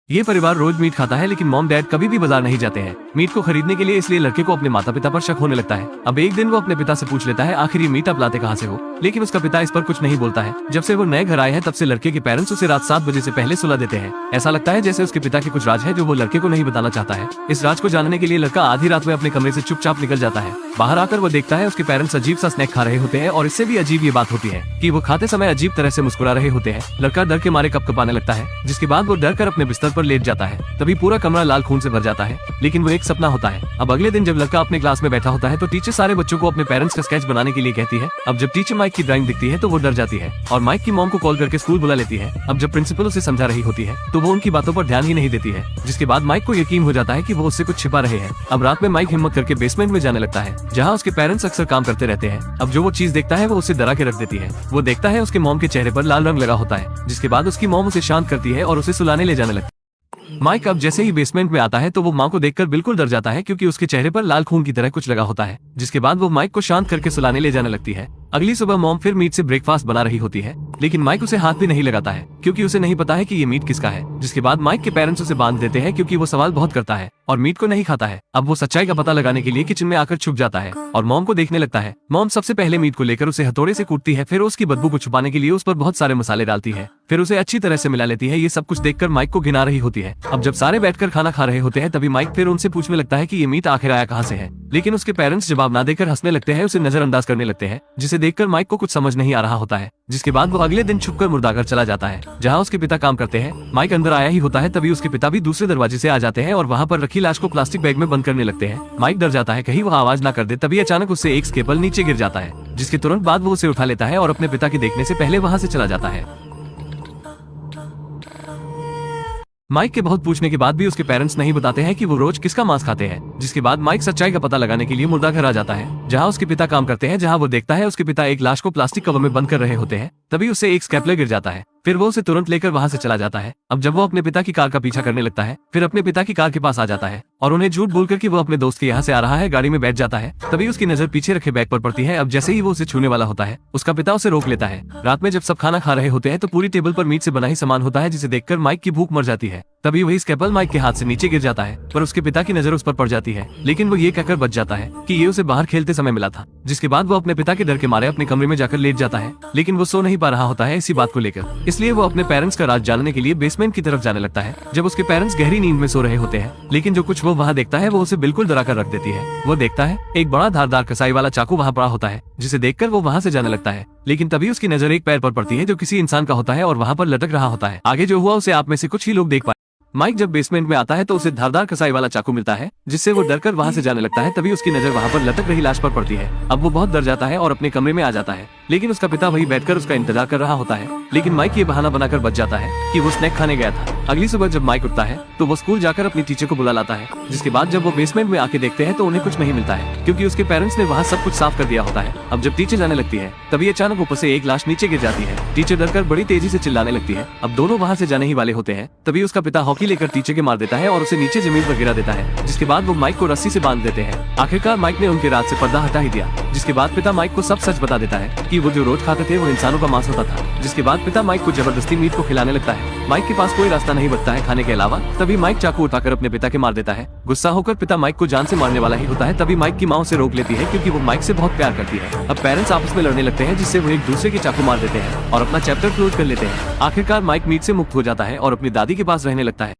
ये परिवार रोज मीट खाता है, लेकिन मॉम डैड कभी भी बाजार नहीं जाते हैं मीट को खरीदने के लिए। इसलिए लड़के को अपने माता पिता पर शक होने लगता है। अब एक दिन वो अपने पिता से पूछ लेता है, आखिर ये मीट आप लाते कहाँ से हो? लेकिन उसका पिता इस पर कुछ नहीं बोलता है। जब से वो नए घर आए हैं तब से लड़के के पेरेंट्स उसे रात 7 बजे से पहले सुला देते हैं। ऐसा लगता है जैसे उसके पिता के कुछ राज है जो वो लड़के को नहीं बताना चाहता है। इस राज को जानने के लिए लड़का आधी रात में अपने कमरे से चुपचाप निकल जाता है। बाहर आकर वो देखता है उसके पेरेंट्स अजीब सा स्नैक खा रहे होते हैं, और इससे भी अजीब ये बात होती है कि वो खाते समय अजीब तरह से मुस्कुरा रहे होते हैं। लड़का डर के मारे कपकपाने लगता है, जिसके बाद वो डर कर अपने बिस्तर पर लेट जाता है। तभी पूरा कमरा लाल खून से भर जाता है, लेकिन वो एक सपना होता है। अब अगले दिन जब लड़का अपने क्लास में बैठा होता है तो टीचर सारे बच्चों को अपने पेरेंट्स का स्केच बनाने के लिए कहती है। अब जब टीचर माइक की ड्राइंग दिखती है तो वो डर जाती है और माइक की मॉम को कॉल करके स्कूल बुला लेती है। अब जब प्रिंसिपल उसे समझा रही होती है तो वो उनकी बातों पर ध्यान ही नहीं देती है, जिसके बाद माइक को यकीन हो जाता है कि वो उससे कुछ छिपा रहे हैं। अब रात में माइक हिम्मत करके बेसमेंट में जाने लगता है, जहाँ उसके पेरेंट्स अक्सर काम करते रहते हैं। अब जो वो चीज देखता है वो उसे डरा के रख देती है। वो देखता है उसके मॉम के चेहरे पर लाल रंग लगा होता है, जिसके बाद उसकी मॉम उसे शांत करती है और उसे सुलाने ले जाने लगती है। माइक अब जैसे ही बेसमेंट में आता है तो वो माँ को देखकर बिल्कुल डर जाता है, क्योंकि उसके चेहरे पर लाल खून की तरह कुछ लगा होता है। जिसके बाद वो माइक को शांत करके सुलाने ले जाने लगती है। अगली सुबह मॉम फिर मीट से ब्रेकफास्ट बना रही होती है, लेकिन माइक उसे हाथ भी नहीं लगाता है, क्योंकि उसे नहीं पता है कि ये मीट किसका है। जिसके बाद माइक के पेरेंट्स उसे बांध देते हैं, क्योंकि वो सवाल बहुत करता है और मीट को नहीं खाता है। अब वो सच्चाई का पता लगाने के लिए किचन में आकर छुप जाता है और मॉम को देखने लगता है। मॉम सबसे पहले मीट को लेकर उसे हथौड़े से कूटती है, फिर उसकी बदबू को छुपाने के लिए उस पर बहुत सारे मसाले डालती है, फिर उसे अच्छी तरह से मिला लेती है। ये सब कुछ देखकर माइक को घिना रही होती है। अब जब सारे बैठकर खाना खा रहे होते हैं तभी माइक फिर उनसे पूछने लगता है कि ये मीट आखिर आया कहाँ से है, लेकिन उसके पेरेंट्स जवाब ना देकर हंसने लगते हैं, उसे नजरअंदाज करने लगते हैं, जिसे देखकर माइक को कुछ समझ नहीं आ रहा होता है। जिसके बाद वो अगले दिन छुपकर मुर्दाघर चला जाता है, जहाँ उसके पिता काम करते हैं। माइक अंदर आया ही होता है तभी उसके पिता भी दूसरे दरवाजे से आ जाते हैं और वहाँ पर रखी लाश को प्लास्टिक बैग में बंद करने लगते हैं। माइक डर जाता है कहीं वो आवाज ना कर दे, तभी अचानक उससे एक स्केपल नीचे गिर जाता है, जिसके तुरंत बाद वो उसे उठा लेता है और अपने पिता के देखने से पहले वहाँ से चला जाता है। माइक के बहुत पूछने के बाद भी उसके पेरेंट्स नहीं बताते हैं कि वो रोज किसका मांस खाते हैं। जिसके बाद माइक सच्चाई का पता लगाने के लिए मुर्दाघर आ जाता है, जहां उसके पिता काम करते हैं, जहां वो देखता है उसके पिता एक लाश को प्लास्टिक कवर में बंद कर रहे होते हैं। तभी उससे एक स्केपलर गिर जाता है, फिर वो उसे तुरंत लेकर वहां से चला जाता है। अब जब वो अपने पिता की कार का पीछा करने लगता है, फिर अपने पिता की कार के पास आ जाता है और उन्हें झूठ बोलकर कि वो अपने दोस्त के यहाँ से आ रहा है गाड़ी में बैठ जाता है। तभी उसकी नजर पीछे रखे बैग पर पड़ती है। अब जैसे ही वो उसे छूने वाला होता है, उसका पिता उसे रोक लेता है। रात में जब सब खाना खा रहे होते हैं तो पूरी टेबल पर मीट से बना ही सामान होता है, जिसे देखकर माइक की भूख मर जाती है। तभी वही स्केपल माइक के हाथ से नीचे गिर जाता है, पर उसके पिता की नजर उस पर पड़ जाती है, लेकिन वो ये कहकर बच जाता है कि ये उसे बाहर खेलते समय मिला था। जिसके बाद वो अपने पिता के डर के मारे अपने कमरे में जाकर लेट जाता है, लेकिन वो सो नहीं पा रहा होता है इसी बात को लेकर। इसलिए वो अपने पेरेंट्स का राज जानने के लिए बेसमेंट की तरफ जाने लगता है, जब उसके पेरेंट्स गहरी नींद में सो रहे होते हैं। लेकिन जो कुछ वो वहाँ देखता है वो उसे बिल्कुल डरा कर रख देती है। वो देखता है एक बड़ा धारदार कसाई वाला चाकू वहाँ पड़ा होता है, जिसे देखकर वो वहाँ से जाने लगता है। लेकिन तभी उसकी नजर एक पैर पर पड़ती है जो किसी इंसान का होता है और वहाँ पर लटक रहा होता है। आगे जो हुआ उसे आप में से कुछ ही लोग देख पाए। माइक जब बेसमेंट में आता है तो उसे धारदार कसाई वाला चाकू मिलता है, जिससे वो डरकर वहाँ से जाने लगता है। तभी उसकी नजर वहाँ पर लटक रही लाश पर पड़ती है। अब वो बहुत डर जाता है और अपने कमरे में आ जाता है, लेकिन उसका पिता वही बैठकर उसका इंतजार कर रहा होता है। लेकिन माइक ये बहाना बनाकर बच जाता है कि वो स्नैक खाने गया था। अगली सुबह जब माइक उठता है तो वो स्कूल जाकर अपनी टीचर को बुला लाता है। जिसके बाद जब वो बेसमेंट में आके देखते हैं तो उन्हें कुछ नहीं मिलता है, क्योंकि उसके पेरेंट्स ने वहाँ सब कुछ साफ कर दिया होता है। अब जब टीचर जाने लगती है तभी अचानक ऊपर से एक लाश नीचे गिर जाती है। टीचर डरकर बड़ी तेजी से चिल्लाने लगती है। अब दोनों वहाँ से जाने ही वाले होते हैं, तभी उसका पिता हॉकी लेकर टीचर के मार देता है और उसे नीचे जमीन पर गिरा देता है। जिसके बाद वो माइक को रस्सी से बांध देते हैं। आखिरकार माइक ने उनके राज से पर्दा हटा ही दिया। जिसके बाद पिता माइक को सब सच बता देता है कि वो जो रोज खाते थे वो इंसानों का मांस होता था। जिसके बाद पिता माइक को जबरदस्ती मीट को खिलाने लगता है। माइक के पास कोई रास्ता नहीं बचता है खाने के अलावा। तभी माइक चाकू उठाकर अपने पिता के मार देता है। गुस्सा होकर पिता माइक को जान से मारने वाला ही होता है। तभी माइक की माँ उसे रोक लेती है, क्योंकि वो माइक से बहुत प्यार करती है। अब पेरेंट्स आपस में लड़ने लगते हैं, जिससे वो एक दूसरे के चाकू मार देते हैं और अपना चैप्टर क्लोज कर लेते हैं। आखिरकार माइक मीट से मुक्त हो जाता है और अपनी दादी के पास रहने लगता है।